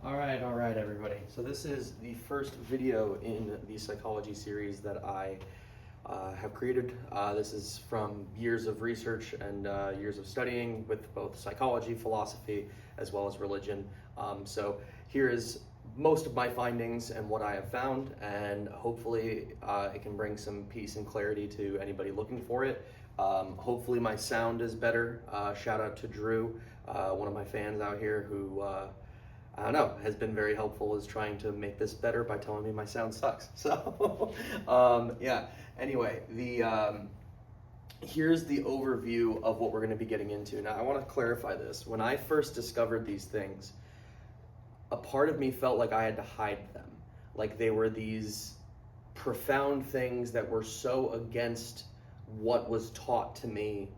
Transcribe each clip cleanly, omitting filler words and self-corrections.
All right, everybody. So this is the first video in the psychology series that I have created. This is from years of research and years of studying with both psychology, philosophy, as well as religion. So here is most of my findings and what I have found, and hopefully it can bring some peace and clarity to anybody looking for it. Hopefully my sound is better. Shout out to Drew, one of my fans out here who I don't know, has been very helpful, is trying to make this better by telling me my sound sucks. So, yeah. Anyway, here's the overview of what we're going to be getting into. Now, I want to clarify this. When I first discovered these things, a part of me felt like I had to hide them. Like they were these profound things that were so against what was taught to me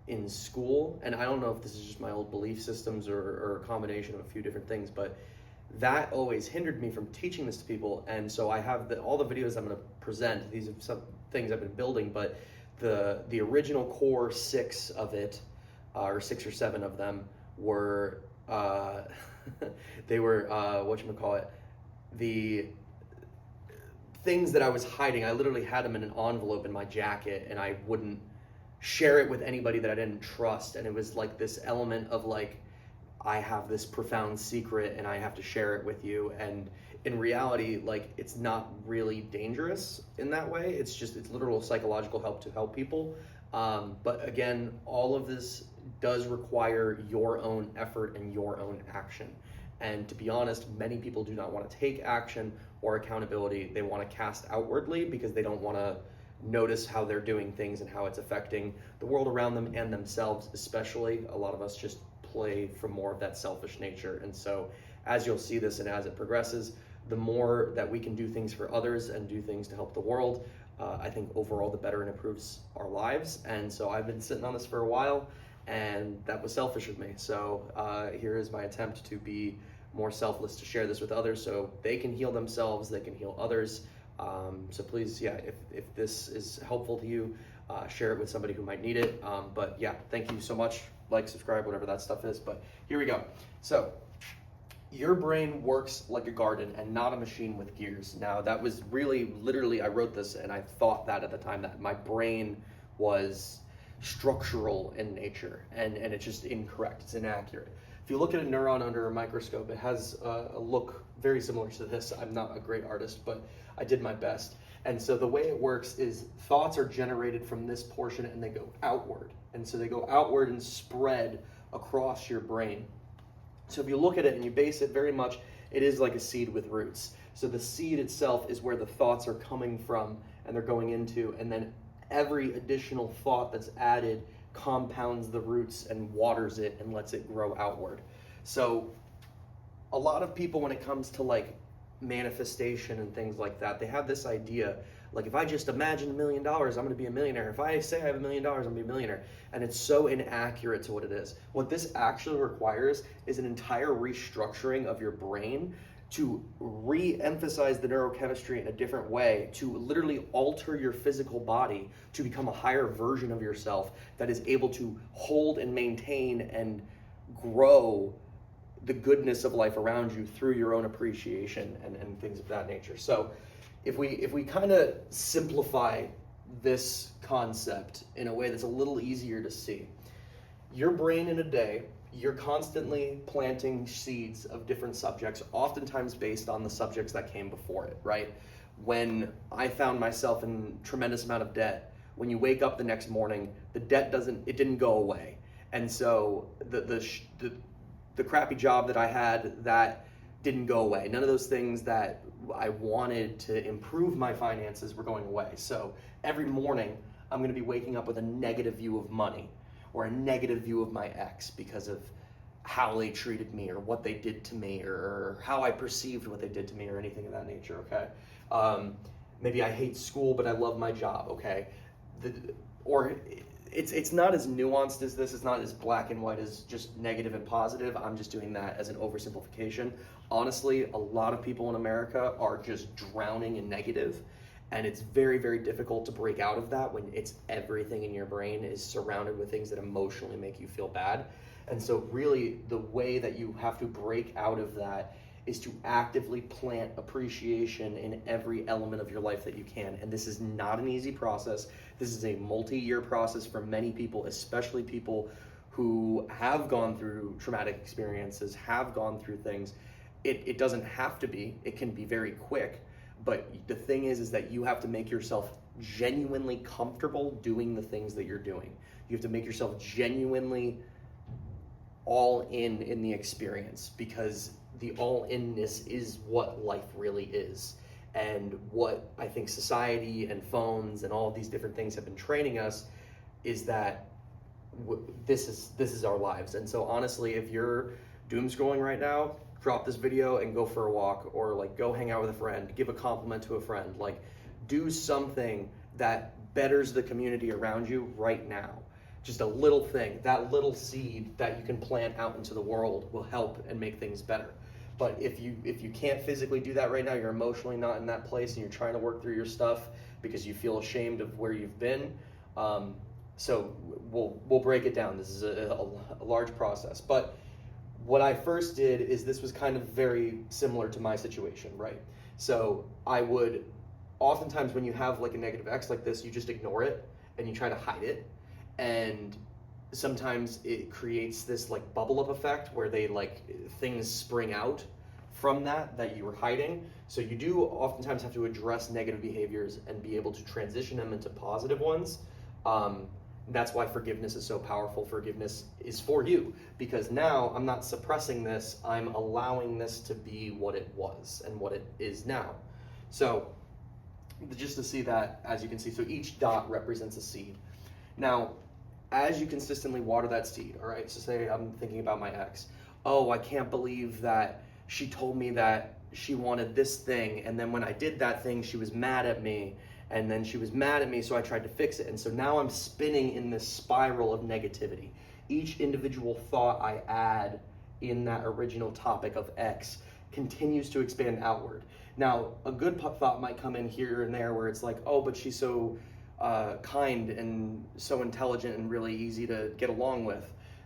in school. And I don't know if this is just my old belief systems or a combination of a few different things, but that always hindered me from teaching this to people. And so I have all the videos I'm going to present. These are some things I've been building, but the original core 6 of it, or 6 or 7 of them, were they were whatchamacallit, the things that I was hiding. I literally had them in an envelope in my jacket, and I wouldn't share it with anybody that I didn't trust. And it was like this element of like, I have this profound secret and I have to share it with you. And in reality, like, it's not really dangerous in that way. It's literal psychological help to help people. But again, all of this does require your own effort and your own action. And to be honest, many people do not want to take action or accountability. They want to cast outwardly because they don't want to notice how they're doing things and how it's affecting the world around them and themselves especially. A lot of us just play from more of that selfish nature. And so as you'll see this and as it progresses, the more that we can do things for others and do things to help the world, I think overall the better it improves our lives. And so I've been sitting on this for a while, and that was selfish of me. So here is my attempt to be more selfless, to share this with others so they can heal themselves, they can heal others. So please, yeah, if this is helpful to you, share it with somebody who might need it. But yeah, thank you so much. Like, subscribe, whatever that stuff is. But here we go. So your brain works like a garden and not a machine with gears. Now, that was really, literally, I wrote this and I thought that at the time, that my brain was structural in nature, and it's just incorrect. It's inaccurate. If you look at a neuron under a microscope, it has a look very similar to this. I'm not a great artist, but I did my best. And so the way it works is thoughts are generated from this portion and they go outward. And so they go outward and spread across your brain. So if you look at it and you base it very much, it is like a seed with roots. So the seed itself is where the thoughts are coming from and they're going into, and then every additional thought that's added compounds the roots and waters it and lets it grow outward. So a lot of people, when it comes to like manifestation and things like that, they have this idea like, if I just imagine $1 million, I'm going to be a millionaire. If I say I have $1 million, I'm going to be a millionaire. And it's so inaccurate to what it is. What this actually requires is an entire restructuring of your brain to re-emphasize the neurochemistry in a different way, to literally alter your physical body to become a higher version of yourself that is able to hold and maintain and grow the goodness of life around you through your own appreciation and things of that nature. So if we kind of simplify this concept in a way that's a little easier to see, your brain in a day, you're constantly planting seeds of different subjects, oftentimes based on the subjects that came before it, right? When I found myself in a tremendous amount of debt, when you wake up the next morning, the debt didn't go away. And so the crappy job that I had, that didn't go away. None of those things that I wanted to improve my finances were going away. So every morning I'm going to be waking up with a negative view of money or a negative view of my ex because of how they treated me or what they did to me or how I perceived what they did to me or anything of that nature, okay? Maybe I hate school, but I love my job, okay? It's not as nuanced as this. It's not as black and white as just negative and positive. I'm just doing that as an oversimplification. Honestly, a lot of people in America are just drowning in negative, and it's very, very difficult to break out of that when it's everything in your brain is surrounded with things that emotionally make you feel bad. And so really the way that you have to break out of that is to actively plant appreciation in every element of your life that you can. And this is not an easy process. This is a multi-year process for many people, especially people who have gone through traumatic experiences, have gone through things. It doesn't have to be, it can be very quick, but the thing is that you have to make yourself genuinely comfortable doing the things that you're doing. You have to make yourself genuinely all in the experience, because the all-inness is what life really is. And what I think society and phones and all of these different things have been training us is that this is our lives. And so honestly, if you're doom scrolling right now, drop this video and go for a walk, or like go hang out with a friend, give a compliment to a friend, like do something that betters the community around you right now. Just a little thing, that little seed that you can plant out into the world will help and make things better. But if you can't physically do that right now, you're emotionally not in that place, and you're trying to work through your stuff because you feel ashamed of where you've been. So we'll break it down. This is a large process. But what I first did is, this was kind of very similar to my situation, right? So I would, oftentimes when you have like a negative X like this, you just ignore it and you try to hide it. And sometimes it creates this like bubble up effect where things spring out from that you were hiding. So you do oftentimes have to address negative behaviors and be able to transition them into positive ones. That's why forgiveness is so powerful. Forgiveness is for you, because now I'm not suppressing this, I'm allowing this to be what it was and what it is now. So just to see that, as you can see, so each dot represents a seed. Now, as you consistently water that seed, all right, so say I'm thinking about my ex. Oh, I can't believe that she told me that she wanted this thing, and then when I did that thing, she was mad at me, and then she was mad at me, so I tried to fix it. And so now I'm spinning in this spiral of negativity. Each individual thought I add in that original topic of X continues to expand outward. Now, a good thought might come in here and there where it's like, oh, but she's so kind and so intelligent and really easy to get along with.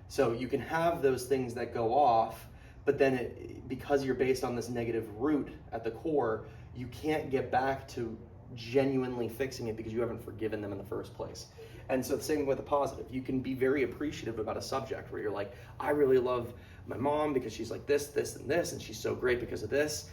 So you can have those things that go off, but then because you're based on this negative root at the core, you can't get back to genuinely fixing it because you haven't forgiven them in the first place. And so the same with the positive. You can be very appreciative about a subject where you're like, I really love my mom because she's like this, this, and this, and she's so great because of this.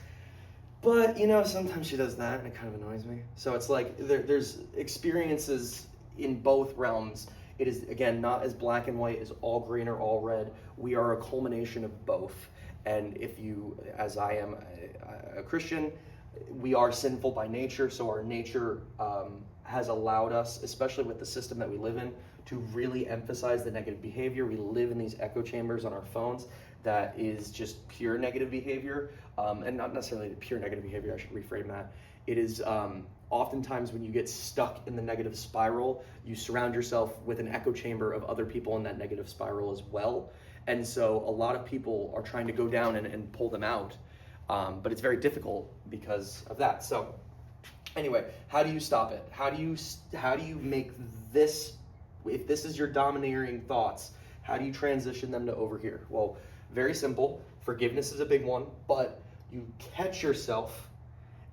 But, sometimes she does that and it kind of annoys me. So it's like there's experiences in both realms. It is, again, not as black and white, as all green or all red. We are a culmination of both. And if you, as I am a Christian, we are sinful by nature. So our nature has allowed us, especially with the system that we live in, to really emphasize the negative behavior. We live in these echo chambers on our phones that is just pure negative behavior, and not necessarily pure negative behavior, I should reframe that. It is oftentimes when you get stuck in the negative spiral, you surround yourself with an echo chamber of other people in that negative spiral as well. And so a lot of people are trying to go down and pull them out, but it's very difficult because of that. So anyway, how do you stop it? How do you make this, if this is your domineering thoughts, how do you transition them to over here? Well, very simple. Forgiveness is a big one, but you catch yourself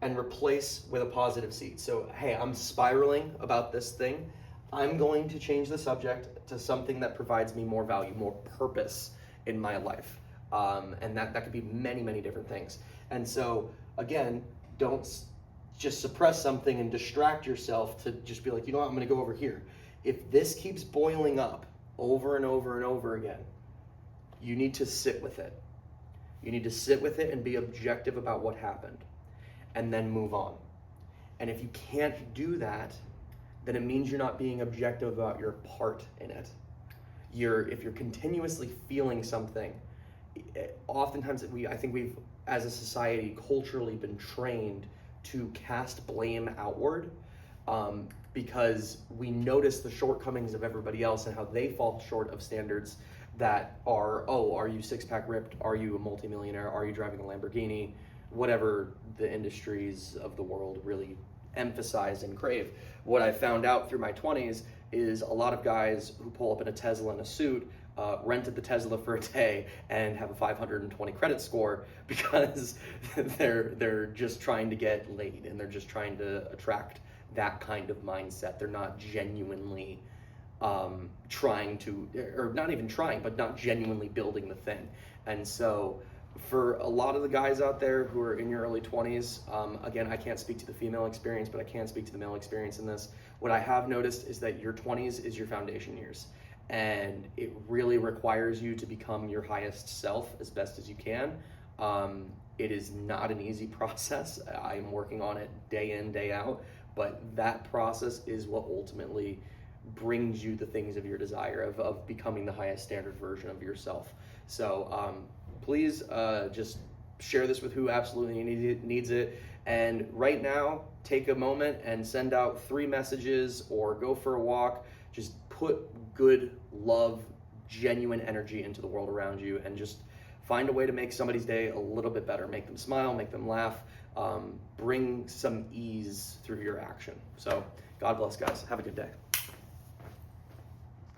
and replace with a positive seed. So, hey, I'm spiraling about this thing. I'm going to change the subject to something that provides me more value, more purpose in my life. And that could be many, many different things. And so, again, don't just suppress something and distract yourself to just be like, you know what, I'm going to go over here. If this keeps boiling up over and over and over again, you need to sit with it. You need to sit with it and be objective about what happened, and then move on. And if you can't do that, then it means you're not being objective about your part in it. If you're continuously feeling something, oftentimes I think we've, as a society, culturally been trained to cast blame outward, because we notice the shortcomings of everybody else and how they fall short of standards that are, oh, are you six-pack ripped? Are you a multimillionaire? Are you driving a Lamborghini? Whatever the industries of the world really emphasize and crave. What I found out through my 20s is a lot of guys who pull up in a Tesla in a suit rented the Tesla for a day and have a 520 credit score because they're just trying to get laid and they're just trying to attract that kind of mindset. They're not genuinely trying to, or not even trying, but not genuinely building the thing. And so for a lot of the guys out there who are in your early 20s, again, I can't speak to the female experience, but I can speak to the male experience in this. What I have noticed is that your 20s is your foundation years, and it really requires you to become your highest self as best as you can. It is not an easy process. I'm working on it day in, day out, but that process is what ultimately brings you the things of your desire of becoming the highest standard version of yourself. So please just share this with who absolutely needs it. And right now, take a moment and send out 3 messages or go for a walk. Just put good, love, genuine energy into the world around you, and just find a way to make somebody's day a little bit better. Make them smile, make them laugh, bring some ease through your action. So God bless, guys. Have a good day.